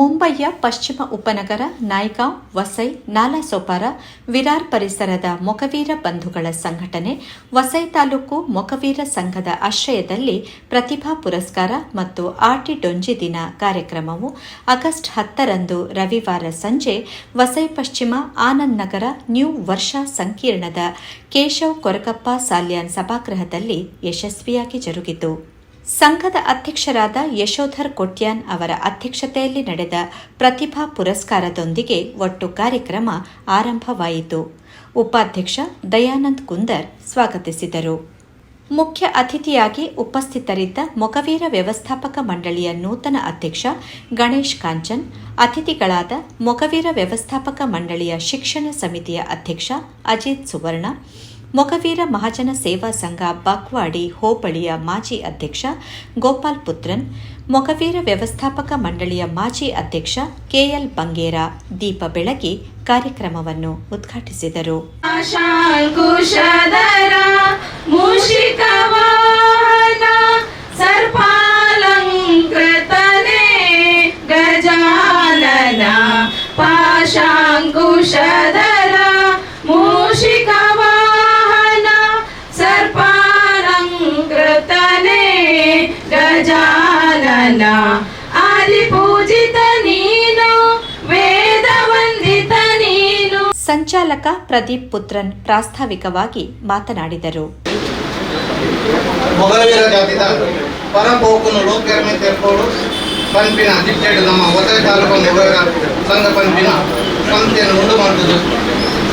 ಮುಂಬಯಿಯ ಪಶ್ಚಿಮ ಉಪನಗರ ನಾಯ್ಗಾಂವ್, ವಸೈ, ನಾಲಾಸೋಪಾರ, ವಿರಾರ್ ಪರಿಸರದ ಮೊಗವೀರ ಬಂಧುಗಳ ಸಂಘಟನೆ ವಸೈ ತಾಲೂಕು ಮೊಗವೀರ ಸಂಘದ ಆಶ್ರಯದಲ್ಲಿ ಪ್ರತಿಭಾ ಪುರಸ್ಕಾರ ಮತ್ತು ಆಟಿ ಡೊಂಜಿ ದಿನ ಕಾರ್ಯಕ್ರಮವು ಆಗಸ್ಟ್ 10ರಂದು ರವಿವಾರ ಸಂಜೆ ವಸೈ ಪಶ್ಚಿಮ ಆನಂದ್ ನಗರ ನ್ಯೂ ವರ್ಷಾ ಸಂಕೀರ್ಣದ ಕೇಶವ್ ಕೊರಕಪ್ಪ ಸಾಲ್ಯಾನ್ ಸಭಾಗೃಹದಲ್ಲಿ ಯಶಸ್ವಿಯಾಗಿ ಜರುಗಿತು. ಸಂಘದ ಅಧ್ಯಕ್ಷರಾದ ಯಶೋಧರ್ ಕೊಟ್ಯಾನ್ ಅವರ ಅಧ್ಯಕ್ಷತೆಯಲ್ಲಿ ನಡೆದ ಪ್ರತಿಭಾ ಪುರಸ್ಕಾರದೊಂದಿಗೆ ಒಟ್ಟು ಕಾರ್ಯಕ್ರಮ ಆರಂಭವಾಯಿತು. ಉಪಾಧ್ಯಕ್ಷ ದಯಾನಂದ್ ಕುಂದರ್ ಸ್ವಾಗತಿಸಿದರು. ಮುಖ್ಯ ಅತಿಥಿಯಾಗಿ ಉಪಸ್ಥಿತರಿದ್ದ ಮೊಗವೀರ ವ್ಯವಸ್ಥಾಪಕ ಮಂಡಳಿಯ ನೂತನ ಅಧ್ಯಕ್ಷ ಗಣೇಶ್ ಕಾಂಚನ್, ಅತಿಥಿಗಳಾದ ಮೊಗವೀರ ವ್ಯವಸ್ಥಾಪಕ ಮಂಡಳಿಯ ಶಿಕ್ಷಣ ಸಮಿತಿಯ ಅಧ್ಯಕ್ಷ ಅಜಿತ್ ಸುವರ್ಣ, ಮೊಗವೀರ ಮಹಾಜನ ಸೇವಾ ಸಂಘ ಬಾಕ್ವಾಡಿ ಹೋಬಳಿಯ ಮಾಜಿ ಅಧ್ಯಕ್ಷ ಗೋಪಾಲ್ ಪುತ್ರನ್, ಮೊಗವೀರ ವ್ಯವಸ್ಥಾಪಕ ಮಂಡಳಿಯ ಮಾಜಿ ಅಧ್ಯಕ್ಷ ಕೆಎಲ್ ಬಂಗೇರ ದೀಪ ಬೆಳಗಿ ಕಾರ್ಯಕ್ರಮವನ್ನು ಉದ್ಘಾಟಿಸಿದರು. ಸಂಚಾಲಕ ಪ್ರದೀಪ್ ಪುತ್ರನ್ ಪ್ರಾಸ್ತಾವಿಕವಾಗಿ ಮಾತನಾಡಿದರು. ಮೊಗವೀರ ಜಾತಿದ ಪರಪೋಕನ್ನು ಲೋಕರ್ಮಿ ತೆರಕೋಡು ಪಂಪಿನ ಅಧ್ಯಕ್ಷರು ನಮ್ಮ ವಸೈ ತಾಲೂಕು ಮೊಗವೀರ ಸಂಘ ಪಂಪಿನ ಸಂಸ್ಥೆಯನ್ನು ಉಂಟು ಮಾಡುವುದು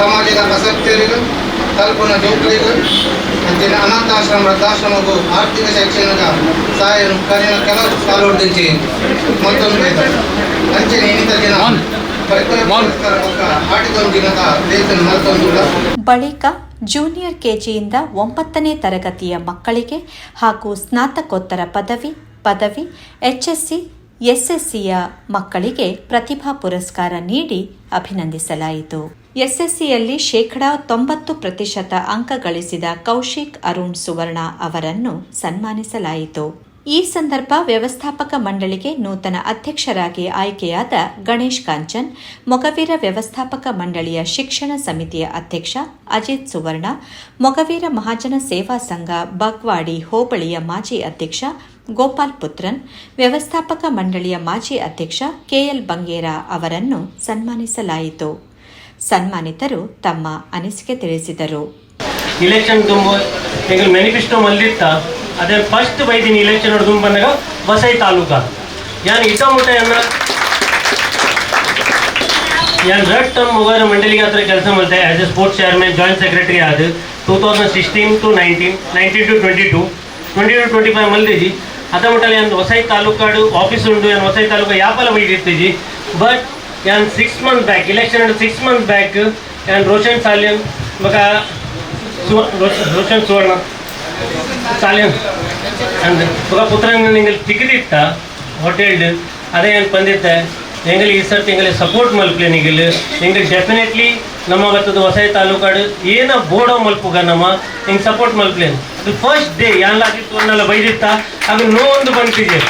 ಸಾಮಾಜಿಕ ಆಸಕ್ತರಿಗೂ ತಲುಪಿನ ಜೋಕಳಿಗೂ ಅಂಚಿನ ಅನಾಥಾಶ್ರಮ ವೃದ್ಧಾಶ್ರಮಕ್ಕೂ ಆರ್ಥಿಕ ಶೈಕ್ಷಣಿಕ ಸಹಾಯ ಕರಿನ ಕೆಲವು ಸಾಲುಡಿಸಿ ಮತ್ತೊಂದು ಅಂಚಿನ ಇನ್ನಿತ ದಿನ ಬಳಿಕ ಜೂನಿಯರ್ ಕೆಜಿಯಿಂದ 9ನೇ ತರಗತಿಯ ಮಕ್ಕಳಿಗೆ ಹಾಗೂ ಸ್ನಾತಕೋತ್ತರ ಪದವಿ HSC SSCಯ ಮಕ್ಕಳಿಗೆ ಪ್ರತಿಭಾ ಪುರಸ್ಕಾರ ನೀಡಿ ಅಭಿನಂದಿಸಲಾಯಿತು. SSCಯಲ್ಲಿ 90% ಅಂಕ ಗಳಿಸಿದ ಕೌಶಿಕ್ ಅರುಣ್ ಸುವರ್ಣ ಅವರನ್ನು ಸನ್ಮಾನಿಸಲಾಯಿತು. ಈ ಸಂದರ್ಭ ವ್ಯವಸ್ಥಾಪಕ ಮಂಡಳಿಗೆ ನೂತನ ಅಧ್ಯಕ್ಷರಾಗಿ ಆಯ್ಕೆಯಾದ ಗಣೇಶ್ ಕಾಂಚನ್, ಮೊಗವೀರ ವ್ಯವಸ್ಥಾಪಕ ಮಂಡಳಿಯ ಶಿಕ್ಷಣ ಸಮಿತಿಯ ಅಧ್ಯಕ್ಷ ಅಜಿತ್ ಸುವರ್ಣ, ಮೊಗವೀರ ಮಹಾಜನ ಸೇವಾ ಸಂಘ ಬಾಗ್ವಾಡಿ ಹೋಬಳಿಯ ಮಾಜಿ ಅಧ್ಯಕ್ಷ ಗೋಪಾಲ್ ಪುತ್ರನ್, ವ್ಯವಸ್ಥಾಪಕ ಮಂಡಳಿಯ ಮಾಜಿ ಅಧ್ಯಕ್ಷ ಕೆಎಲ್ ಬಂಗೇರ ಅವರನ್ನು ಸನ್ಮಾನಿಸಲಾಯಿತು. ಸನ್ಮಾನಿತರು ತಮ್ಮ ಅನಿಸಿಕೆ ತಿಳಿಸಿದರು. ಇಲೆಕ್ಷನ್ ಮ್ಯಾನಿಫೆಸ್ಟೋ ಮಲ್ಲಿತ್ತ ಅದೇ ಫಸ್ಟ್ ಬೈದಿನ ಇಲೆಕ್ಷನ್ ಹೊಡೆದು ಬಂದಾಗ ವಸೈ ತಾಲೂಕ ಯಾನ್ ಇಟಮುಟೆಯನ್ನ ಯಾನ್ ರೆಡ್ ಟರ್ಮ್ ಮೊಗವೀರ ಮಂಡಳಿಗೆ ಹತ್ರ ಕೆಲಸ ಮಾಡ್ತೆ as A sports chairman joint secretary ಆದ 2016 to 19, 19 to 22, 20 to 25 ಮಲ್ದಿಜಿ ಅದ ಮುಟ್ಟಲ್ಲಿ ಯಾನ್ ವಸೈ ತಾಲೂಕಾಡು ಆಫೀಸ್ ಉಂಟು ಯಾನ್ ವಸೈ ತಾಲೂಕ ಯಾಪಲ ಬೈದಿರ್ತೀಜಿ. ಬಟ್ ಯಾನ್ 6 months back election 6 months back ಯಾನ್ ರೋಷನ್ ಸಾಲ್ಯನ್ ಮಗ ರೋಷನ್ ಸುವರ್ಣ ಸಾಲ್ಯನ್ ಅಂದ್ ಮಗ ಪುತ್ರನ ನಿಂಗೆ ಟಿಕೆಟ್ ಇತ್ತ ಹೋಟೆಲ್ಡ್ ಅದೇ ಏನು ಬಂದಿತ್ತೆ ಎಂಗಲ್ಲಿ ಈ ಸರ್ತಿ ಎಂಗಲ್ಲಿ ಸಪೋರ್ಟ್ ಮಲ್ಪಲೆ ನಿಗಲ್ ಎಂಗಲ್ ಡೆಫಿನೆಟ್ಲಿ ನಮ್ಮ ಬರ್ತದ ವಸೈ ತಾಲೂಕಾಡು ಏನ ಬೋರ್ಡೋ ಮಲ್ಪುಗ ನಮ್ಮ ಹಿಂಗೆ ಸಪೋರ್ಟ್ ಮಲ್ಪಲೇನು ಅದು ಫಸ್ಟ್ ಡೇ ಯಾನ್ಲಾಗಿತ್ತು ಅನ್ನೆಲ್ಲ ಬೈದಿತ್ತ ಅದು ಒಂದು ಬಂತಿದೆ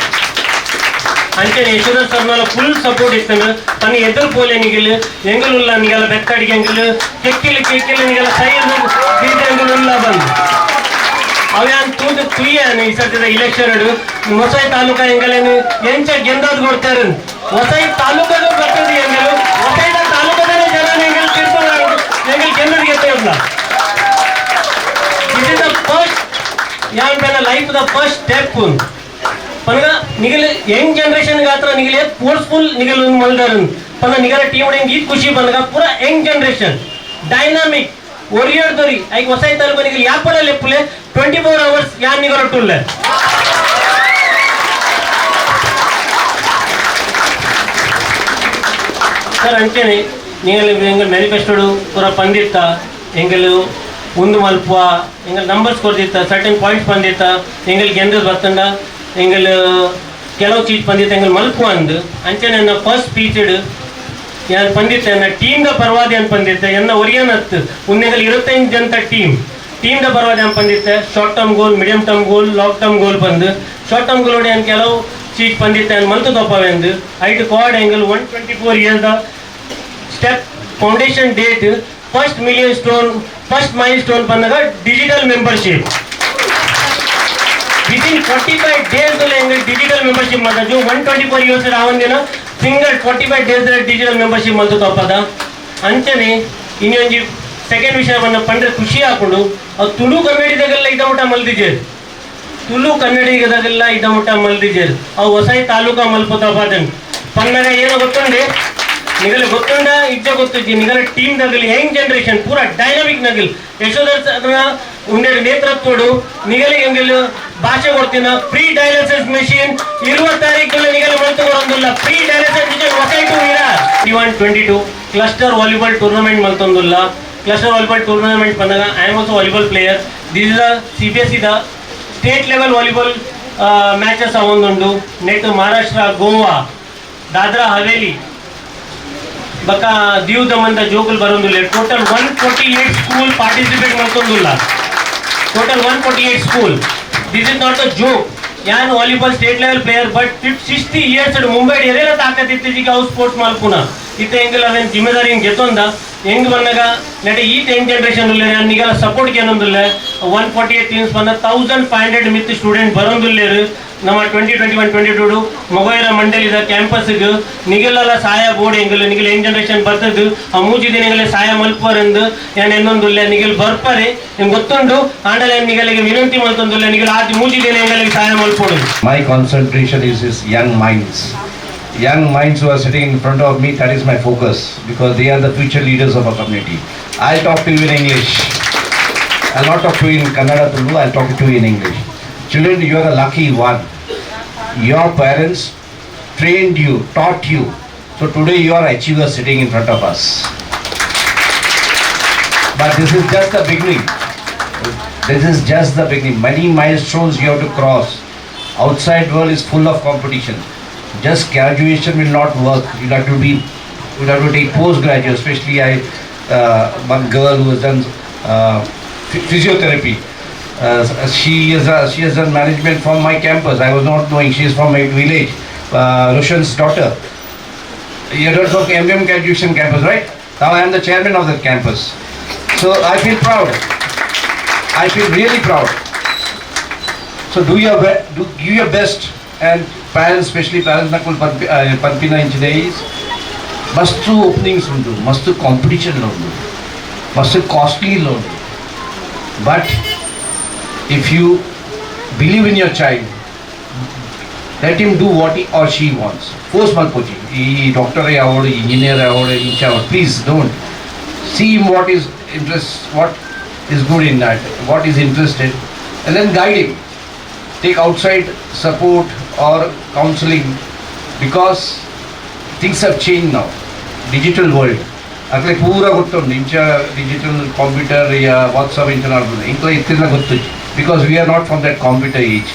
ಅಂಚೆ ಯಶೋಧರ್ ಸರ್ನೆಲ್ಲ ಫುಲ್ ಸಪೋರ್ಟ್ ಇತ್ತಾನ ತನ್ನ ಎದುರು ಪೋಲೆ ನಿಗಲ್ ಎಂಗಲುಲ್ಲ ನಿಗೆಲ್ಲ ಬೆಕ್ಕಡಿಗೆ ಎಂಗಲ್ ಕೆಕ್ಕಿಲಿ ನಿಗೆಲ್ಲ ಸೈ ಎಂಗಲುಲ್ಲ ಬಂದು ಅವ್ಯಾನ್ ತೂದು ತುಯ್ಯಾನ ಈ ಸರ್ತಿದ ಇಲೆಕ್ಷನ್ ವಸೈ ತಾಲೂಕ ಎಂಗಲೇನು ಎಂಚ ಗೆಂದಾದ್ ಕೊಡ್ತಾರೆ ವಸೈ ತಾಲೂಕದ ಬರ್ತದೆ ಎಂಗಲು ವಸೈದ ತಾಲೂಕದಲ್ಲೇ ಜನ ಎಂಗಲ್ ತಿರ್ಕೊಂಡು ಎಂಗಲ್ ಗೆಂದದ್ ಗೆತ್ತಿಲ್ಲ. ದಿಸ್ ಇಸ್ ದ ಫಸ್ಟ್ ಯಾನ್ ಪೆನ ಲೈಫ್ ದ ಫಸ್ಟ್ ಸ್ಟೆಪ್ ಪನಗ ನಿಗಲ್ ಯಂಗ್ ಜನರೇಷನ್ ಗಾತ್ರ ನಿಗಲೆ ಫೋರ್ಸ್ಫುಲ್ ನಿಗಲ್ ಮಲ್ದಾರನ್ ಪನ ನಿಗಲ ಟೀಮ್ ಹೆಂಗ್ ಈ ಖುಷಿ ಬಂದಾಗ ಪೂರ ಯಂಗ್ ಜನರೇಷನ್ ಡೈನಾಮಿಕ್ ಒರಿಯರ್ದೋರಿ ಐಕ್ ವಸೈ ತಾಲೂಕು ನಿಗಲ್ ಯಾಪಲ ಲೆಪ್ಪುಲೆ 24 hours ಯಾನ್ ನಿಗಲ ಟುಲ್ಲೆ ಸರ್ ಅಂಚೆನೆ ನಿಗಲ್ ಎಂಗಲ್ ಮ್ಯಾನಿಫೆಸ್ಟೋಡು ಪೂರ ಪಂದಿತ್ತ ಎಂಗಲು ಒಂದು ಮಲ್ಪುವ ಎಂಗಲ್ ನಂಬರ್ಸ್ ಕೊಡ್ದಿತ್ತ ಸರ್ಟನ್ ಪಾಯಿಂಟ್ಸ್ ಬಂದಿತ್ತ ಎಂಗಲ್ ಗೆಂದದ್ ಬರ್ತಂಡ ಎಂಗಲ್ ಕೆಲವು ಚೀಜ್ ಬಂದಿತ್ತು ಎಂಗಲ್ ಮಲ್ಪು ಅಂದು ಅಂಚೆ ನನ್ನ ಫಸ್ಟ್ ಸ್ಪೀಚಡ್ ಯಾನ್ ಬಂದಿತ್ತೆ ನನ್ನ ಟೀಮ್ದ ಪರವಾದಿ ಅಂತ ಬಂದಿತ್ತೆ ಎನ್ನ ಒರಿಯನ್ ಹತ್ತು ಉನ್ನೆಗಲ್ 25 ಜನತ ಟೀಮ್ದ ಪರವಾದಿ ಅಂತ ಬಂದಿತ್ತೆ. Short term goal, medium term goal, long term goal ಬಂದು ಶಾರ್ಟ್ ಟರ್ಮ್ ಗೋಲ್ ನೋಡಿ ಕೆಲವು ಚೀಟ್ ಬಂದಿತ್ತೆ ಅಂತ ಮಲ್ತು ತಪ್ಪವೆಂದು ಐಟ್ ಕಾರ್ಡ್ ಆ್ಯಂಗಲ್ 124 years the step foundation date first million stone first milestone ಬಂದಾಗ digital membership within 45 days digital membership madaju 124 years ravandiನ ಸಿಂಗಲ್ 45 days digital membership ಮಲ್ತು ತಪ್ಪದ ಅಂಚನೆ ಇನ್ನೊಂದು ಸೆಕೆಂಡ್ ವಿಷಯವನ್ನ ಪಂಡ್ರೆ ಖುಷಿ ಹಾಕೊಂಡು ಅದು ತುಳು ಕನ್ನಡಿದಾಗೆಲ್ಲ ಇದ ಮಟ್ಟ ಮಲ್ದಿಜೇರು ತುಳು ಕನ್ನಡಿಗದಾಗೆಲ್ಲ ಇದ ಮಟ್ಟ ಮಲ್ದಿಜೇರು ಅವು ಹೊಸಾಯಿ ತಾಲೂಕಾ ಮಲ್ಪೋತಪ್ಪದನ್ ಪನ್ನಗ ಏನೋ ಗೊತ್ತುಂಡೆ ನಿಗಲ ಗೊತ್ತುಂಡ ಇಜ್ಜ ಗೊತ್ತಿಜ್ಜಿ ನಿಗಲ ಟೀಮ್ ನಗಲಿ ಯಂಗ್ ಜನರೇಷನ್ ಪೂರಾ ಡೈನಾಮಿಕ್ ನಗಲ್ ಯಶೋಧರ ಉಂಡೆ ನೇತೃತ್ವಡು ನಿಗಲಿ ಎಂಗಲು ಭಾಷೆ ಕೊಡ್ತೀನ ಫ್ರೀ ಡಯಾಲಿಸಿಸ್ ಮೆಷಿನ್ 20 ತಾರೀಕು ನಿಗಲ ಮಲ್ತು ಕೊಡೊಂದಿಲ್ಲ ಫ್ರೀ ಡಯಾಲಿಸಿಸ್ ಮೆಷಿನ್ ಹೊಸೈಟು ಇರ 21-22 ಕ್ಲಸ್ಟರ್ ವಾಲಿಬಾಲ್ ಟೂರ್ನಮೆಂಟ್ ಮಲ್ತೊಂದಿಲ್ಲ ಕ್ಲಸ್ಟರ್ ವಾಲಿಬಾಲ್ ಟೂರ್ನಮೆಂಟ್ ಬಂದಾಗ I am also volleyball player this is the CBSE the state level volleyball matches ಅವೊಂದುಂಡು ನೆಟ್ ಮಹಾರಾಷ್ಟ್ರ ಗೋವಾ ದಾದ್ರಾ ಹವೇಲಿ ಬಕ ದೀವ್ ದಮನ್ ಜೋಗುಲ್ ಬರೋದಿಲ್ಲ ಟೋಟಲ್ 148 ಸ್ಕೂಲ್ ಪಾರ್ಟಿಸಿಪೇಟ್ ಮಾಡ್ಕೊಂಡಿಲ್ಲ total 148 school this is not a joke ಯಾನ್ volleyball state level player but 60 years Mumbai ಎರೆಲ್ಲ ತಾಕತ್ ಇತ್ತೀಗ ಅವು ಸ್ಪೋರ್ಟ್ಸ್ ಮಾಲ್ಪುನ ಇತ್ತೆ ಹೆಂಗಿಲ್ಲ ಅವೇನು ಜಿಮ್ಮೆದಾರಿ ಹಿಂಗೆ ಗೆತ್ತೊಂದ ಹೆಂಗ್ ಬಂದಾಗ ನೆಟ್ ಈ ಯಂಗ್ ಜನರೇಷನ್ ನಿಗೆಲ್ಲ ಸಪೋರ್ಟ್ ಏನೊಂದಿಲ್ಲ 148 ಟೀಮ್ಸ್ ಬಂದ 1500 ಮಿತ್ ಸ್ಟೂಡೆಂಟ್ ಬರೋದಿಲ್ಲ ನಮ್ಮ 2021-22 ಮೊಗೈರ ಮಂಡಲಿದ ಕ್ಯಾಂಪಸ್ಗೆ ನಿಗೆಲ್ಲ ಸಹಾಯ ಬೋರ್ಡ್ ಹೆಂಗಿಲ್ಲ ನಿಗಲ್ ಯಂಗ್ ಜನರೇಷನ್ ಬರ್ತದ್ದು ಆ ಮೂಜಿ ದಿನಗಳೇ ಸಹಾಯ ಮಲ್ಪರೆಂದು ಏನು ಇನ್ನೊಂದಿಲ್ಲ ನಿಗಲ್ ಬರ್ಪರೆ ನಿಮ್ಗೆ ಗೊತ್ತುಂಡು ಆಂಡಲ ನಿಗಲಿಗೆ ವಿನಂತಿ ಮಲ್ತೊಂದಿಲ್ಲ ನಿಗಲ್ ಆ ಮೂಜಿ ದಿನ ಹೆಂಗಲಿಗೆ ಸಹಾಯ ಮಲ್ಪೋಡು. My concentration is young minds. Young minds who are sitting in front of me, that is my focus because they are the future leaders of our community. I'll talk to you in English. I'll not talk to you in Kannada Tulu, I'll talk to you in English. Children, you are the lucky one. Your parents trained you, taught you. So today you are achievers sitting in front of us. But this is just the beginning. This is just the beginning. Many milestones you have to cross. Outside world is full of competition. Just graduation will not work. You'll have to take postgraduate. Especially one girl who has done physiotherapy. She has done management from my campus. I was not knowing. She is from my village. Roshan's daughter. You heard of MM graduation campus, right? Now I am the chairman of that campus. So I feel proud. I feel really proud. So do your best, and parents, especially parents, nakul Panpina engineers, mastu openings undu, mastu competition undu, mastu costly undu. But if you believe in your child, let him do what he or she wants. Force malpochi. Doctor avod, engineer avod, inch avod. Please don't. See him what is interest, what is good in that, what is interested, and then guide him. Take outside support or counseling because things have changed now. Digital world. Akle pura gottundi incha digital computer ya WhatsApp incha narbudu. Intla ittilla gottu because we are not from that computer age.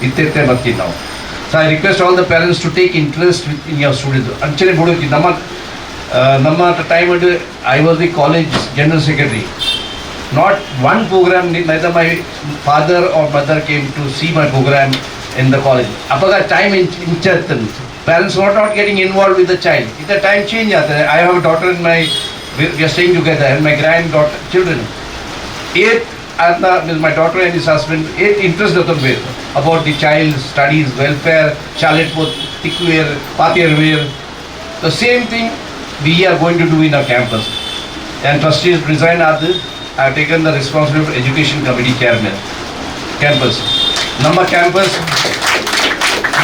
Ittette batti now. So I request all the parents to take interest in your students. Anchane bodu namma time I was the college general secretary. Not one program, neither my father or mother came to see my program in the college. Apaga time in chattan. Parents were not getting involved with the child. It's the time change. I have a daughter in we are staying together, and my granddaughter, children. 8 my daughter and his husband, 8 interest about the child's studies, welfare, chalet pot, tikwear, patir wear. The same thing we are going to do in our campus. And trustees resigned Adil. I have taken the responsibility for education committee chairman. Campus. Namma campus,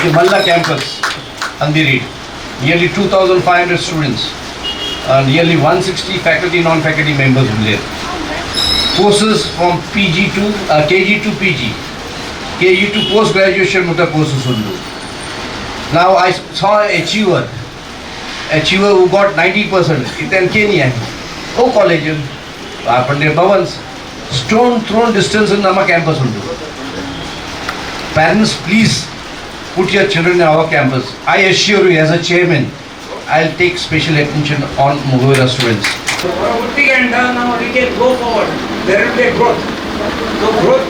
the Malla campus, Andirid. Nearly 2,500 students. Nearly 160 faculty, non-faculty members will there. Courses from PG to KG to PG. KG to post-graduation mutta courses undu. Now I saw an achiever who got 90%. It's in Kenya. Oh college. Pandey Bhavans, stone thrown distance in our campus. Parents, please put your children in our campus. I assure you, as a chairman, I'll take special attention on Mugovera students. Now we can go forward. There will be a growth. So growth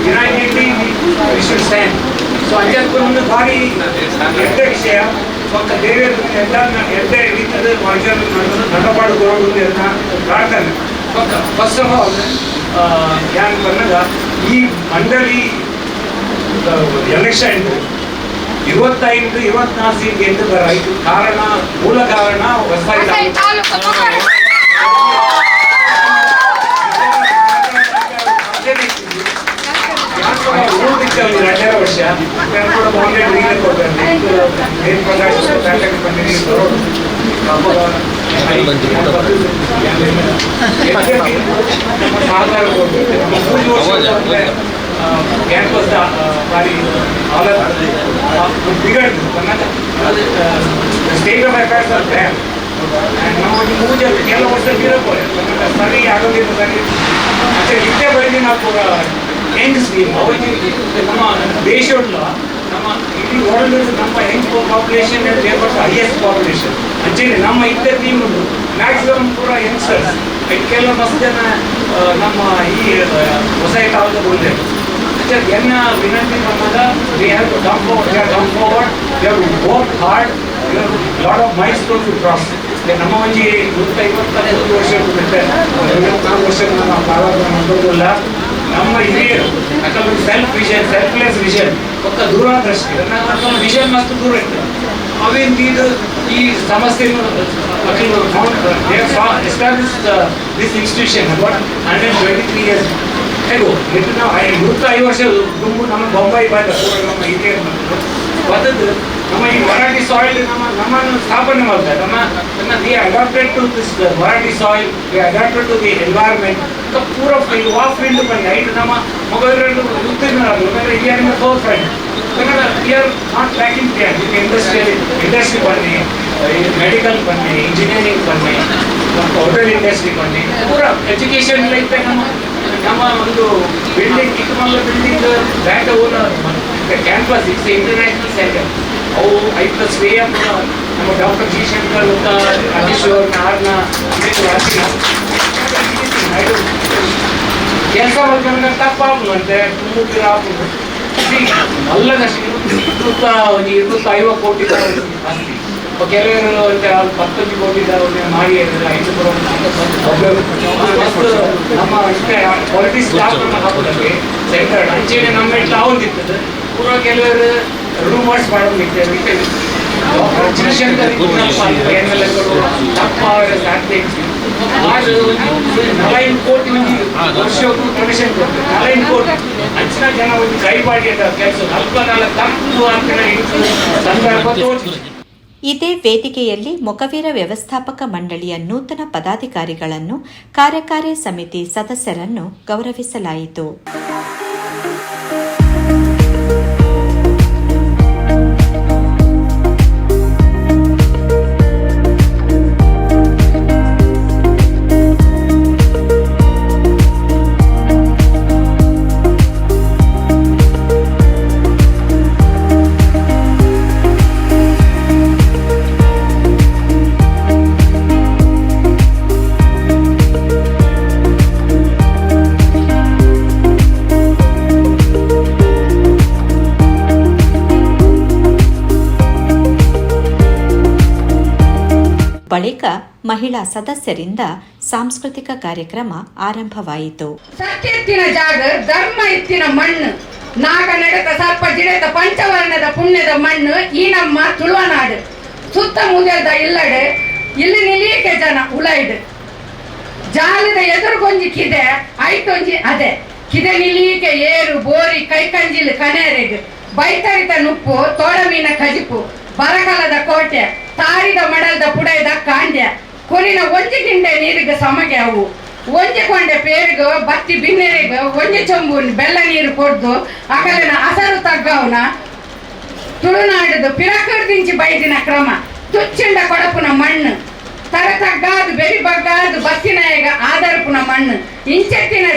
unitedly we should stand. So ಅಂಜಲ್ಪುರ ಭಾರಿ ಎಡ್ಡ ವಿಷಯ ಪಕ್ಕ ಬೇರೆ ಎಡ್ಡ ರೀತಿಯ ಮನುಷ್ಯರು ನಡಪಾಡು ಪ್ರಾರ್ಥನೆ first of all ಏನು ಬಂದಾಗ ಈ ಮಂಡಳಿ ಎಲೆಕ್ಷನ್ 25-24 ಸೀಟ್ ಗೆದ್ದು ಬರಾಯಿತು. ಕಾರಣ ಮೂಲ ಕಾರಣ ಹೊಸದಾಗಿ 2 ವರ್ಷ ಕೂಡ ಬಾಂಗ್ಲೆಟ್ ರೀಲ್ ಕೊಡ್ತಾರೆ ಆಧಾರ ಕ್ಯಾಂಪಸ್ ಭಾರಿ ಬಿಗಡ್ ಸ್ಟೇಟ್ ಆಫ್ ಅಫೇರ್ಸ್ ಅಂತ ನಮ್ಮ ಮೂಜಲ್ಲಿ ಕೆಲವು ವರ್ಷ ಇರಬಹುದು ಸರಿ ಆಗೋದಿಲ್ಲ ಸರಿ ಮತ್ತೆ ಇಷ್ಟೇ ಬರೀ ನಾವು ಕೂಡ ನಮ್ಮ ದೇಶಲ್ಲ ನಮ್ಮ ಇಡೀ ವರ್ಲ್ಡ್ ನಮ್ಮ ಯಂಗ್ ಪಾಪ್ಯುಲೇಷನ್ ಹೈಯೆಸ್ಟ್ ಪಾಪ್ಯುಲೇಷನ್ ಅಂಚೆ ನಮ್ಮ ಇದ್ದ ಟೀಮ್ ಮ್ಯಾಕ್ಸಿಮಮ್ ಪೂರ ಯಂಗ್ಸ್ಟರ್ಸ್ ಇದಕ್ಕೆಲ್ಲ ಮಸ್ತ್ ಜನ ನಮ್ಮ ಈ ಹೊಸ ಕಾಲದ ಬಂದೆ ಎನ್ನ ವಿನಂತಿ ನಮ್ಮದ we have to come forward we have to work hard we have lot of milestone to cross ನಮ್ಮ ಒಂಜಿ 150 ವರ್ಷ ವರ್ಷ ನಾವು ಕಾಲಾಗ ಮಾಡೋದಿಲ್ಲ ನಮ್ಮ ಹಿರಿಯರು ಯಾಕಂದ್ರೆ ಸೆಲ್ಫ್ಲೆಸ್ ವಿಷನ್ ಒಕ್ಕ ದೂರದೃಷ್ಟಿ ನಮ್ಮ ವಿಷನ್ ಮಸ್ತ್ ದೂರ ಇರ್ತದೆ ಅವೇನು ಈ ಸಮಸ್ಯೆಯನ್ನು establish this institution about 123 years ago. ನಾವು 105 ವರ್ಷ ಗುಂಪು ನಮ್ಮ ಬೊಂಬೈ ಬಂದ ನಮ್ಮ ಹಿರಿಯರು ಬದದ್ದು ನಮ್ಮ ಈ ಮರಾಠಿ ಸಾಯಿಲ್ ನಮ್ಮನ್ನು ಸ್ಥಾಪನೆ ಮಾಡ್ತಾರೆ ನಮ್ಮ they adapted to this Marathi soil they adapted to the environment ಪೂರ ಫೀಲ್ಡ್ ಬಂದ ಐದು ನಮ್ಮ ಮಗದರಲ್ಲಿ ಉತ್ತೀರ್ಣರಾದರು India for friend we are not lacking plan industry ಬನ್ನಿ ಮೆಡಿಕಲ್ ಬನ್ನಿ ಇಂಜಿನಿಯರಿಂಗ್ ಬನ್ನಿ ಹೋಟೆಲ್ ಇಂಡಸ್ಟ್ರಿ ಬನ್ನಿ ಪೂರ ಎಜುಕೇಷನ್ ಲೈಫ್ ನಮ್ಮ ಒಂದು building Chikkamagaluru building bank owner campus it's international centre ಅವು 5+ ವೇ ನಮ್ಮ ಡಾಕ್ಟರ್ ಜಿ ಶಂಕರ್ ಅಧೀಶ್ವರ್ ನಾರ್ನ ಕೆಲಸ ಮಾಡ್ಕೊಂಡ್ರೆ ತಪ್ಪಾಗುವಂತೆ ಅಲ್ಲದಷ್ಟು 250 ಕೋಟಿ ಆಸ್ತಿ ಕೆಲವರು ಒಂದು 15 ಕೋಟಿ ಮಾಡಿ 5 ನಮ್ಮ ಪಾಲಿಟಿಕ್ಸ್ ಸ್ಟಾಫ್ ಹಾಕೋದಕ್ಕೆ ಸೆಂಟರ್ ಅಂಚೆನೆ ನಮ್ಮ ಇಟ್ಟು ಅವಧಿರ್ತದೆ ಪೂರ ಕೆಲವರು ರೂಮರ್ಸ್ ಮಾಡೋದಿರ್ತೇವೆ ಡಾಕ್ಟರ್ ಶಿವಶಂಕರ್ ಎಮ್ಎಲ್ಎಗಳು ತಪ್ಪ ಸಾಧ್ಯ 40 ಕೋಟಿ ವರ್ಷಕ್ಕೂ ಕಮಿಷನ್ ಕೊಡ್ತಾರೆ 40 ಕೋಟಿ ಅಂಚಿನ ಜನ ಒಂದು ಕೈಪಾಡಿ ಅಂತ ಕೆಲಸ 44 ತಪ್ಪು ಅಂತ ಸಂದರ್ಭ. ಇದೇ ವೇದಿಕೆಯಲ್ಲಿ ಮೊಗವೀರ ವ್ಯವಸ್ಥಾಪಕ ಮಂಡಳಿಯ ನೂತನ ಪದಾಧಿಕಾರಿಗಳನ್ನು ಕಾರ್ಯಕಾರಿ ಸಮಿತಿ ಸದಸ್ಯರನ್ನು ಗೌರವಿಸಲಾಯಿತು. ಬಳಿಕ ಮಹಿಳಾ ಸದಸ್ಯರಿಂದ ಸಾಂಸ್ಕೃತಿಕ ಕಾರ್ಯಕ್ರಮ ಆರಂಭವಾಯಿತು. ಸತ್ಯತ್ತಿನ ಜಾಗ ಧರ್ಮ ಇತ್ತಿನ ಮಣ್ಣು ನಾಗ ನಡೆದ ಸರ್ಪ ಜಿಡೆದ ಪಂಚವರ್ಣದ ಪುಣ್ಯದ ಮಣ್ಣು ಈ ನಮ್ಮ ತುಳುವನಾಡು ಸುತ್ತ ಮುಗಿದ ಇಲ್ಲಡೆ ಇಲ್ಲಿ ನಿಲಿಯಕ್ಕೆ ಜನ ಉಳೈಡು ಜಾಲದ ಎದುರುಗೊಂಜಿ ಕಿದೆ ಐತೊಂಜಿ ಅದೆ ಕಿದೆ ನಿಲಿಯಕ್ಕೆ ಏರು ಬೋರಿ ಕೈಕಂಜಿಲು ಕನೇರೆಗ್ ಬೈತರಿತ ನುಪ್ಪು ತೋಳಮೀನ ಕಜಿಪು ಬರಗಾಲದ ಕೋಟೆ ತಾರಿದ ಮಡಲ್ದ ಪುಡೈದ ಕಾಂಡ್ಯ ಕೊನಿನ ಒಂಜಿ ಗಿಂಡೆ ನೀರಿಗೆ ಸಮಗೆ ಅವು ಒಂಜಿ ಕೊಂಡೆ ಪೇರಿಗು ಬತ್ತಿ ಬಿನ್ನೆರಿಗು ಒಂಜಿ ಚೊಂಬು ಬೆಲ್ಲ ನೀರು ಕೊಡ್ದು ಅಗಲಿನ ಹಸರು ತಗ್ಗವನ ತುಳುನಾಡುದು ಪಿರಕರ್ದಿಂಚಿ ಬೈದಿನ ಕ್ರಮ ತುಚ್ಚಿಂಡ ಕೊಡಪುನ ಮಣ್ಣು ತರ ತಗ್ಗಾದು ಬೆರಿ ಬಗ್ಗಾದು ಬತ್ತಿನಾಯಗ ಆಧಾರಪುನ ಮಣ್ಣು ಇಂಚೆತ್ತಿನ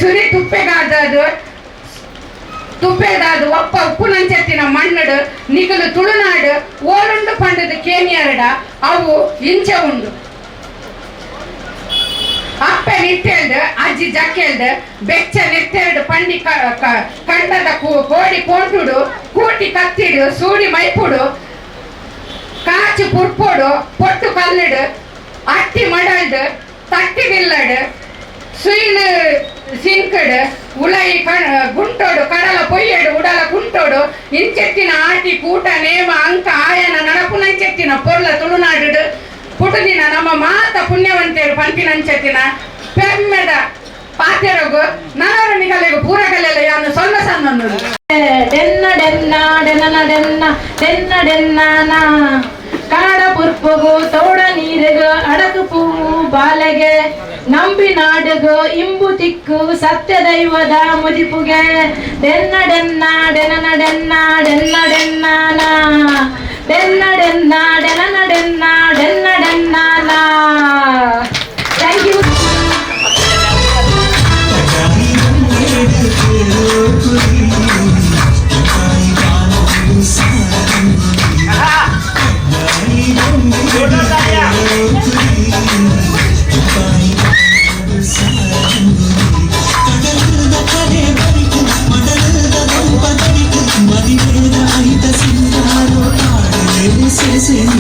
ಸುರಿ ತುಪ್ಪೆಗಾದದು ತುಪ್ಪೇದಾದು ಒಪ್ಪ ಉಪ್ಪುನಂಚೆತ್ತಿನ ಮಣ್ಣಡು ನಿಗಲು ತುಳುನಾಡು ಓರುಂಡು ಪಂಡದು ಕೇನಿಯರಡ ಅವು ಇಂಚೆ ಉಂಡು ಅಪ್ಪೆ ನಿಟ್ಟೆಲ್ಡು ಅಜ್ಜಿ ಜಕ್ಕೆಲ್ಡು ಬೆಚ್ಚ ನೆತ್ತೆಲ್ಡು ಪಂಡಿ ಕಂಡದ ಕೋಡಿ ಕೊಂಟುಡು ಕೂಟಿ ಕತ್ತಿಡು ಸೂಡಿ ಮೈಪುಡು ಕಾಚು ಪುರ್ಪೋಡು ಪೊಟ್ಟು ಕಲ್ಲಡು ಅಟ್ಟಿ ಮಡಲ್ಡು ತಟ್ಟಿ ಬಿಲ್ಲಡು ಸುಯಿಲು ಸಿಂಕಡು ಉಳೈ ಗುಂಟೋಡು ಕಡಲ ಪೊಯ್ಯಡು ಉಡಲ ಕುಂಟೋಡು ಇಂಚೆತ್ತಿನ ಆಟಿ ಕೂಟ ನೇಮ ಅಂಕ ಆಯನ ನಡಪುನಂಚೆತ್ತಿನ ಪೊರ್ಲ ತುಳುನಾಡು ಪುಟುದಿನ ನಮ್ಮ ಮಾತ ಪುಣ್ಯವಂತೆಯರು ಪಂಪಿನಂಚೆತ್ತಿನ ಪೆಮ್ಮೆದ ಪಾತೆರಗು ನನರು ನಿಗಲೆಗು ಪೂರಗಲೆಲ್ಲ ಯಾನು ಸೊನ್ನ ಸಣ್ಣ ಡೆನ್ನ ಡೆನ್ನ ಡೆನ್ನ ಡೆನ್ನ ಡೆನ್ನ ಡೆನ್ನ ಕಾಡ ಪುರ್ಪುಗು ತೋಡ ನೀರಿಗು ಅಡಕು ಪೂವು ಬಾಲೆಗೆ ನಂಬಿ ನಾಡುಗು ಇಂಬು ತಿಕ್ಕು ಸತ್ಯ ದೈವದ ಮುದಿಪುಗೆ ಡೆನ್ನ ಡೆನ್ನ ಡೆನ್ನ ಡೆನ್ನ ಡೆನ್ನ ಡೆನ್ನ ಡೆನ್ನ ಡೆನ್ನ ಡೆನ್ನ ಡೆನ್ನ ಡೆನ್ನ ಡೆನ್ನ ಥ್ಯಾಂಕ್ ಯು. से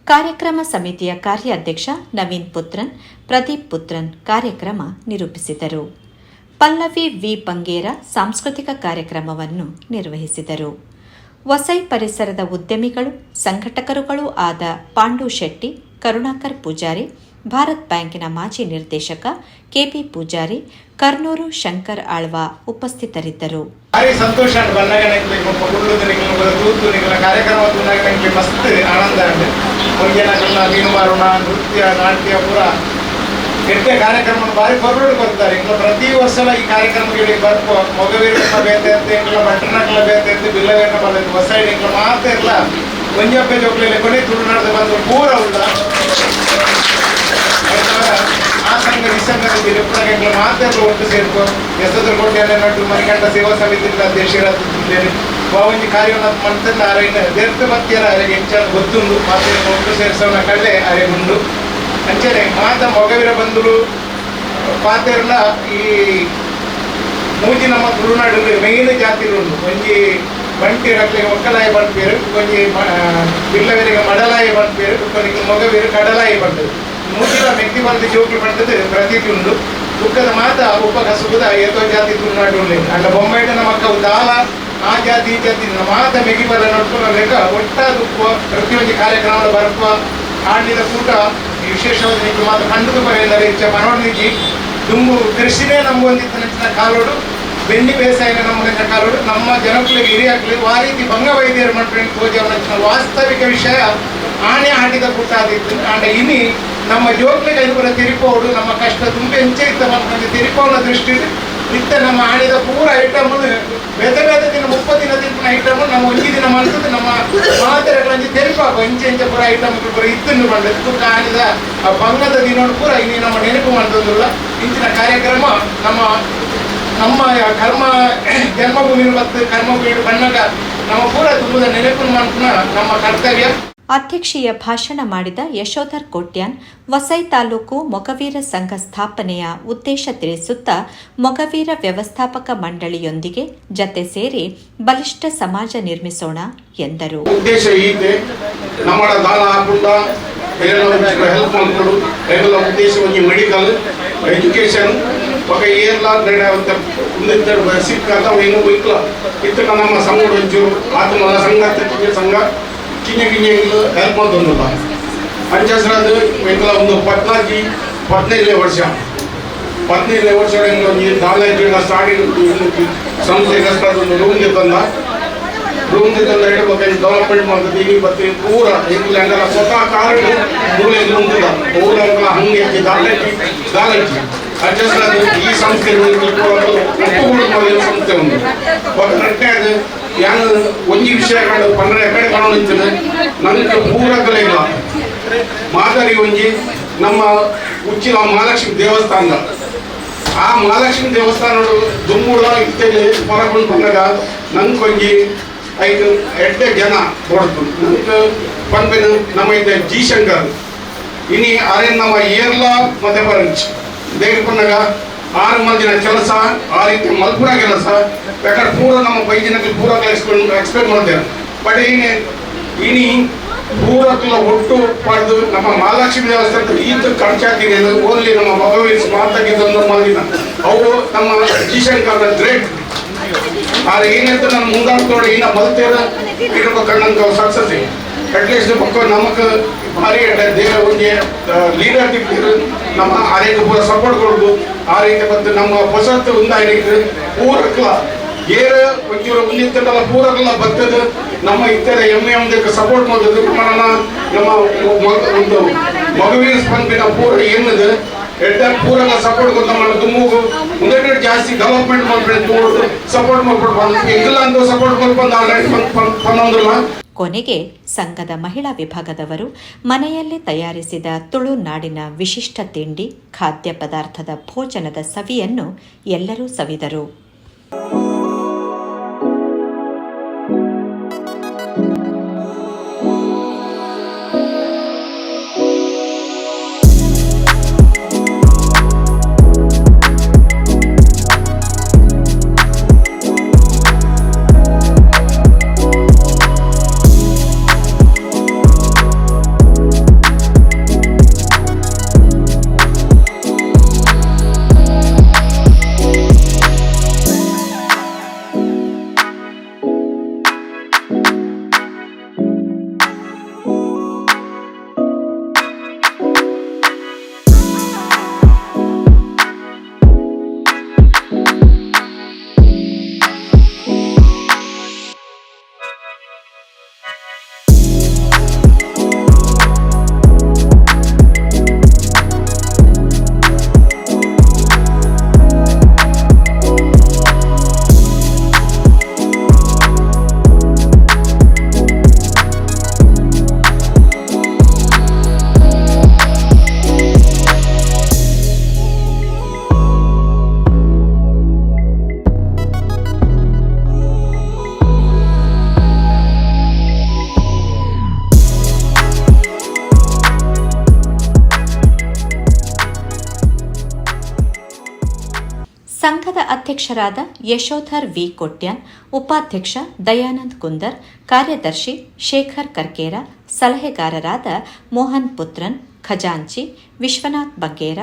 ಕಾರ್ಯಕ್ರಮ ಸಮಿತಿಯ ಕಾರ್ಯಾಧ್ಯಕ್ಷ ನವೀನ್ ಪುತ್ರನ್, ಪ್ರದೀಪ್ ಪುತ್ರನ್ ಕಾರ್ಯಕ್ರಮ ನಿರೂಪಿಸಿದರು. ಪಲ್ಲವಿ ವಿ ಬಂಗೇರ ಸಾಂಸ್ಕೃತಿಕ ಕಾರ್ಯಕ್ರಮವನ್ನು ನಿರ್ವಹಿಸಿದರು. ವಸೈ ಪರಿಸರದ ಉದ್ಯಮಿಗಳು, ಸಂಘಟಕರುಗಳೂ ಆದ ಪಾಂಡು ಶೆಟ್ಟಿ, ಕರುಣಾಕರ್ ಪೂಜಾರಿ, ಭಾರತ್ ಬ್ಯಾಂಕಿನ ಮಾಜಿ ನಿರ್ದೇಶಕ ಕೆಪಿ ಪೂಜಾರಿ, ಕರ್ನೂರು ಶಂಕರ್ ಆಳ್ವಾ ಉಪಸ್ಥಿತರಿದ್ದರು. ಭಾರಿ ಸಂತೋಷ ಬಣ್ಣಗಣಕ್ಕೆ ಕಾರ್ಯಕ್ರಮ ಮಸ್ತ್ ಆನಂದ ಮುಂಜಾನೆ ಮೀನು ಮಾರೋಣ, ನೃತ್ಯ, ನಾಟ್ಯ ಪೂರ ಕೆಟ್ಟ ಕಾರ್ಯಕ್ರಮ ಭಾರಿ ಹೊರಗಡೆ ಬರ್ತಾರೆ. ಇನ್ನು ಪ್ರತಿ ವರ್ಷ ಈ ಕಾರ್ಯಕ್ರಮಗಳಿಗೆ ಬರ್ಪ ಮೊಗವೀರ ಬೇತೆ ಅಂತ ಇಲ್ಲ, ಬಟ್ಟಣಗಳ ಬೇತೆ ಅಂತ ಬಿಲ್ಲವೇನ ಬಂದದ್ದು ಹೊಸ ಇಡೀ ಮಾತ್ರ ಇಲ್ಲ. ಒಂಜಪ್ಪೆ ಜೋಕ್ಲೆಲ್ಲ ಕೊನೆ ತುಳುನಾಡದ ಬಂದು ಪೂರ ಉಳ್ಳ ಆ ಸಂಘ ನಿಸಂಗದಲ್ಲಿ ಎಪ್ಪಳ ಮಾತ್ರ ಒಟ್ಟು ಸೇರ್ಕೊ ಎಸದ್ರ ಕೊಟ್ಟೆ ನಟ್ಟು ಮರಿಗಂಡ ಸೇವಾ ಸಮಿತಿ ಅಧ್ಯಕ್ಷರಾಗಿದ್ದೇನೆ. ಒಂಜಿ ಕಾರ್ಯವನ್ನು ಮಾಡ್ತಂದು ಅರೆಯಿಂದ ದೇರ್ತ ಮತ್ತಿಯರ ಅರೆಗೆ ಹೆಚ್ಚಾದ ಗೊತ್ತುಂಡು ಮಾತ್ರ ಒಟ್ಟು ಸೇರಿಸೋಣ ಕಳ್ಳೆ ಅರೆಗುಂಡು ಅಂಚನೆ ಮಾತ ಮೊಗವೀರ ಬಂದರು ಪಾತೆರ್ಲ ಈ ಮೂಜಿ ನಮ್ಮ ತುಳುನಾಡು ಮೇನ್ ಜಾತಿಗಳು ಒಂಜಿ ಬಂಟಿ ರಕ್ಲಿಗೆ ಒಕ್ಕಲಾಯಿ ಬಂದ್ಪೇರು, ಒಂಜಿ ಬಿಲ್ಲವರಿಗೆ ಮಡಲಾಯಿ ಬಂದ್ಪೇರು, ಕೊನೆಗೆ ಮೊಗವೀರು ಕಡಲಾಯಿ ಬಂದದು. ಮೂಜಿಲ ಮೆಕ್ತಿ ಬಂದು ಜೋಕಿ ಬಂದದ್ದು ಪ್ರತೀತಿ ಉಂಡು. ದುಃಖದ ಮಾತ ಉಪಕ ಸುಖದ ಏತೋ ಜಾತಿ ತುಳುನಾಡು ಅಂಡ ಬೊಂಬೈಡ ನಮಕ್ಕ ದಾಲ ಆ ಜಾತಿ ಈ ಜಾತಿ ಮಾತ ಮೆಗಿಬಲ್ಲ ನೋಡ್ಕೊಂಡು ಲೆಕ್ಕ ಒಟ್ಟಾದ ಪ್ರತಿಯೊಂದು ಕಾರ್ಯಕ್ರಮದ ಬರ್ಪ ಆಡಿದ ಕೂಟ ವಿಶೇಷವಾದ ನೀವು ಮಾತು ಕಂಡು ಬರೆಯಲ್ಲರೆ ಹೆಚ್ಚ ಮನೋಡಿಜಿ ದುಂಬು ಕೃಷಿನೇ ನಮ್ಗೊಂದಿತ್ತು ನೆಚ್ಚಿನ ಕಾಲೋಡು, ಬೆನ್ನಿ ಬೇಸಾಯನ ನಮ್ಮ ಕಾಲೋಡು, ನಮ್ಮ ಜನಗಳಿಗೆ ಹಿರಿಯಾಗಲಿ ಆ ರೀತಿ ಭಂಗ ವೈದ್ಯರು ಮಾಡ್ಕೊಂಡು ಪೂಜೆ ನೆಚ್ಚಿನ ವಾಸ್ತವಿಕ ವಿಷಯ ಆನೆ ಆಡಿದ ಕೂಟ ಆದಿತ್ತು. ಆಂಡ ಇನಿ ನಮ್ಮ ಜೋಕ್ಲಿಗೆ ಐದುಪುರ ತಿರುಪೋಡು ನಮ್ಮ ಕಷ್ಟ ತುಂಬ ಹೆಂಚೆ ಇತ್ತ ಬಂದು ತಿರುಪೋನ ದೃಷ್ಟಿ ಇತ್ತ ನಮ್ಮ ಆಡಿದ ಪೂರ ಐಟಮ್ ಬೇರೆ ಬೇರೆ ದಿನ 30 ದಿನ ತಿರುಪಿನ ಐಟಮ್ ನಮ್ಮ ಒಂಜಿ ದಿನ ಮಾಡ್ತದೆ ನಮ್ಮ ಮಾತೆರಗಳಲ್ಲಿ ತೆರಿಪಾಕು ಹೆಂಚೆ ಪೂರ ಐಟಮ್ ಪೂರ ಇತ್ತನ್ನು ಬಂದದ್ದು ಆಡಿದ ಆ ಭಂಗದ ದಿನ ಪೂರ ಇಲ್ಲಿ ನಮ್ಮ ನೆನಪು ಮಾಡ್ತದಿಲ್ಲ. ಇಂಚಿನ ಕಾರ್ಯಕ್ರಮ ನಮ್ಮ ಕರ್ಮ ಜನ್ಮಭೂಮಿ ಮತ್ತು ಕರ್ಮಭೂಮಿ ಬಣ್ಣಗ ನಮ್ಮ ಪೂರ ತುಂಬದ ನೆನಪು ಮಾಡ್ತಾನ ನಮ್ಮ ಕರ್ತವ್ಯ. ಅಧ್ಯಕ್ಷೀಯ ಭಾಷಣ ಮಾಡಿದ ಯಶೋಧರ್ ಕೋಟ್ಯಾನ್ ವಸೈ ತಾಲೂಕು ಮೊಗವೀರ ಸಂಘ ಸ್ಥಾಪನೆಯ ಉದ್ದೇಶ ತಿಳಿಸುತ್ತಾ ಮೊಗವೀರ ವ್ಯವಸ್ಥಾಪಕ ಮಂಡಳಿಯೊಂದಿಗೆ ಜತೆ ಸೇರಿ ಬಲಿಷ್ಠ ಸಮಾಜ ನಿರ್ಮಿಸೋಣ ಎಂದರು. ಉದ್ದೇಶ ಇದೆ ನಮ್ಮ ದಾನ ಹಾಕುಂಡ ಹೆಲ್ಪ್ ಮಾಡ್ಕೊಂಡು ಎಲ್ಲ ಉದ್ದೇಶ ಒಂದು ಮೆಡಿಕಲ್ ಎಜುಕೇಶನ್ ఒక ఏర్లా ಸಿಕ್ಕ ಏನು ಇಕ್ಕಲ ಇತ್ತಕ ನಮ್ಮ ಸಂಘ ಒಂಚೂರು ಆತ್ಮ ಸಂಘ ಕಿಂಜ ಹೆಲ್ಪ್ ಮಾಡ್ತಂದಿಲ್ಲ ಅಂಚಸರಾದ ಎಂಕಲ ಒಂದು 15 ವರ್ಷ 15 ವರ್ಷ ನಾಲೆಜ್ ಸ್ಟಾರ್ಟಿಂಗ್ ಸಂಸ್ಥೆ ಕಷ್ಟ ಒಂದು ರೂಮ್ಗೆ ತಂದ ರೂಮ್ದಿದ್ದೆಲ್ಲ ಇಡಬೇಕು ಡೆವಲಪ್ಮೆಂಟ್ ಮಾಡ್ತದೆ ಈಗ ಬತ್ತಿ ಪೂರ ಇಂಗ್ಲೆಂಡೆಲ್ಲ ಸ್ವತಃ ಕಾರಣ ಮೂಲೆ ಉಂಟದ ಊರಂಗಳ ಹಂಗೆ ದಾಲಕ್ಕಿ ಅಡ್ಜಸ್ಟ್ ಅದು ಈ ಸಂಸ್ಥೆ ಒಟ್ಟುಗೂಡು ಸಂಸ್ಥೆ ಉಂಟು ಕರೆಕ್ಟೇ ಅದು ಯಾನು ಒಂಜಿ ವಿಷಯಗಳು ಪಂಡ್ರೆ ಎಕಡೆ ಕಾಣೋದಿರ್ತದೆ ನನಗೆ ಪೂರಕಲೇ ಇಲ್ಲ ಮಾದರಿ ಒಂಜಿ ನಮ್ಮ ಉಚ್ಚಿಲ ಮಹಾಲಕ್ಷ್ಮಿ ದೇವಸ್ಥಾನದ ಆ ಮಹಾಲಕ್ಷ್ಮಿ ದೇವಸ್ಥಾನ ದುಮ್ಮುಳ ಇತ್ತೇಳಿ ಹೊರಕೊಂಡು ಬಂದಾಗ ನಂಗೆ ಒಂಜಿ 5 ಜನ ಕೊಡ್ತು ನಂಗೆ ಪಂಪಿನ ನಮ್ಮ ಇದೆ ಜಿ ಶಂಕರ್ ಇನಿ ಅರೆ ನಮ್ಮ ಏರ್ಲ ಮತ್ತೆ ಬರಂಚ್ ದೇವ್ರ ಬಂದಾಗ 6 ಮಂದಿನ ಕೆಲಸ ಆ ರೀತಿ ಮಲ್ಪುರ ಕೆಲಸ ಯಾಕಂದ್ರೆ ಪೂರ ನಮ್ಮ 5 ಜನಕ್ಕೆ ಪೂರ ಎಕ್ಸ್ಪ್ಲೇನ್ ಮಾಡ್ತೇವೆ ಬಟ್ ಇನಿ ಪೂರಕ್ಕೆಲ್ಲ ಒಟ್ಟು ಪಡೆದು ನಮ್ಮ ಮಹಾಲಕ್ಷ್ಮಿ ದೇವಸ್ಥಾನದ ಈತ ಖರ್ಚಾಗಿದೆ ಓನ್ಲಿ ನಮ್ಮ ಭಗವೀಸ್ ಮಾತಾಗಿದ್ದ ಮಂದಿನ ಅವು ನಮ್ಮ ಜಿ ಶಂಕರ್ ಗ್ರೇಟ್ ಆದ್ರೆ ಏನಂತ ನಾನು ಮುಂದಾಡ್ತೋಡಿ ಇನ್ನ ಮಲ್ತೇರ ಇಡ್ಬೇಕನ್ನಂತ ಸಕ್ಸಸ್ ಅಟ್ಲೀಸ್ಟ್ ಮಕ್ಕಳು ನಮಗೆ ಭಾರಿ ದೇಹ ಒಂದೇ ಲೀಡರ್ ತಿಕ್ಕಿದ್ರು ನಮ್ಮ ಆರೋಗ್ಯ ಪೂರ ಸಪೋರ್ಟ್ ಕೊಡೋದು ಆ ರೀತಿ ಬಂದು ನಮ್ಮ ಹೊಸತ್ತು ಒಂದಾಗಿದ್ರೆ ಪೂರಕ್ಲ ಏರು ಒಂಚೂರು ಮುಂದಿತ್ತಲ್ಲ ಪೂರಕ್ಲ ಬರ್ತದೆ ನಮ್ಮ ಇತರ ಎಮ್ಮೆ ಸಪೋರ್ಟ್ ಮಾಡೋದು ನಮ್ಮ ಒಂದು ಮಗುವಿನ ಸ್ಪಂದಿನ ಪೂರ ಏನದು ಪೂರಲ್ಲ ಸಪೋರ್ಟ್ ಕೊಡ್ತಾ ಮಾಡೋದು ಮೂಗು ಮುಂದೆ ಜಾಸ್ತಿ ಡೆವಲಪ್ಮೆಂಟ್ ಮಾಡ್ಬೇಕು ಸಪೋರ್ಟ್ ಮಾಡ್ಕೊಂಡು ಇಲ್ಲ ಅಂತ ಸಪೋರ್ಟ್ ಮಾಡ್ಕೊಂಡು ಆಲ್ರೆಡಿ ಪನ್ನೊಂದಿಲ್ಲ. ಕೊನೆಗೆ ಸಂಘದ ಮಹಿಳಾ ವಿಭಾಗದವರು ಮನೆಯಲ್ಲೇ ತಯಾರಿಸಿದ ತುಳುನಾಡಿನ ವಿಶಿಷ್ಟ ತಿಂಡಿ ಖಾದ್ಯ ಪದಾರ್ಥದ ಭೋಜನದ ಸವಿಯನ್ನು ಎಲ್ಲರೂ ಸವಿದರು. ಸಂಘದ ಅಧ್ಯಕ್ಷರಾದ ಯಶೋಧರ್ ವಿ ಕೊಟ್ಯಾನ್, ಉಪಾಧ್ಯಕ್ಷ ದಯಾನಂದ್ ಕುಂದರ್, ಕಾರ್ಯದರ್ಶಿ ಶೇಖರ್ ಕರ್ಕೇರ, ಸಲಹೆಗಾರರಾದ ಮೋಹನ್ ಪುತ್ರನ್, ಖಜಾಂಚಿ ವಿಶ್ವನಾಥ್ ಬಗ್ಗೇರ,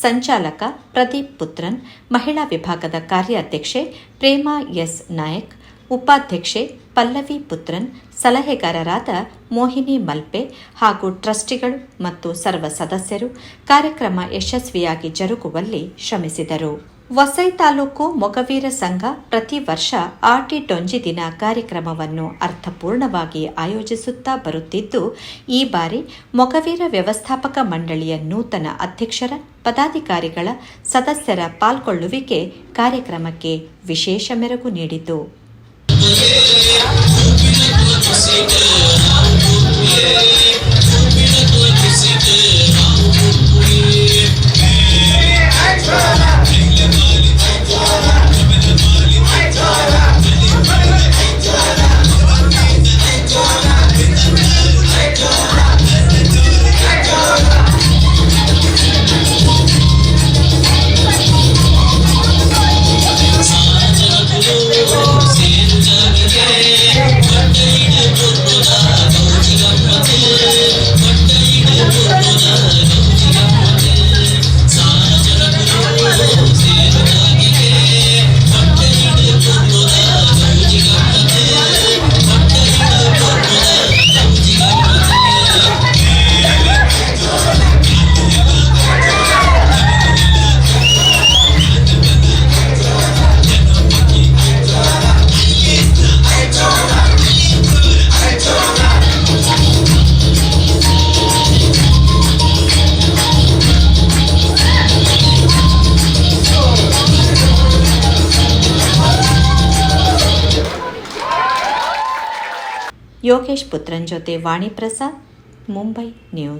ಸಂಚಾಲಕ ಪ್ರದೀಪ್ ಪುತ್ರನ್, ಮಹಿಳಾ ವಿಭಾಗದ ಕಾರ್ಯಾಧ್ಯಕ್ಷೆ ಪ್ರೇಮಾ ಎಸ್ ನಾಯಕ್, ಉಪಾಧ್ಯಕ್ಷೆ ಪಲ್ಲವಿ ಪುತ್ರನ್, ಸಲಹೆಗಾರರಾದ ಮೋಹಿನಿ ಮಲ್ಪೆ ಹಾಗೂ ಟ್ರಸ್ಟಿಗಳು ಮತ್ತು ಸರ್ವ ಸದಸ್ಯರು ಕಾರ್ಯಕ್ರಮ ಯಶಸ್ವಿಯಾಗಿ ಜರುಗುವಲ್ಲಿ ಶ್ರಮಿಸಿದರು. ವಸೈ ತಾಲೂಕು ಮೊಗವೀರ ಸಂಘ ಪ್ರತಿ ವರ್ಷ ಆಟಿ ಡೊಂಜಿ ದಿನ ಕಾರ್ಯಕ್ರಮವನ್ನು ಅರ್ಥಪೂರ್ಣವಾಗಿ ಆಯೋಜಿಸುತ್ತಾ ಬರುತ್ತಿದ್ದು, ಈ ಬಾರಿ ಮೊಗವೀರ ವ್ಯವಸ್ಥಾಪಕ ಮಂಡಳಿಯ ನೂತನ ಅಧ್ಯಕ್ಷರ, ಪದಾಧಿಕಾರಿಗಳ, ಸದಸ್ಯರ ಪಾಲ್ಗೊಳ್ಳುವಿಕೆ ಕಾರ್ಯಕ್ರಮಕ್ಕೆ ವಿಶೇಷ ಮೆರುಗು ನೀಡಿತು. Yeah. ಯೋಗೇಶ್ ಪುತ್ರನ್ ಜೊತೆ ವಾಣಿ ಪ್ರಸಾದ್, ಮುಂಬೈ ನ್ಯೂಸ್.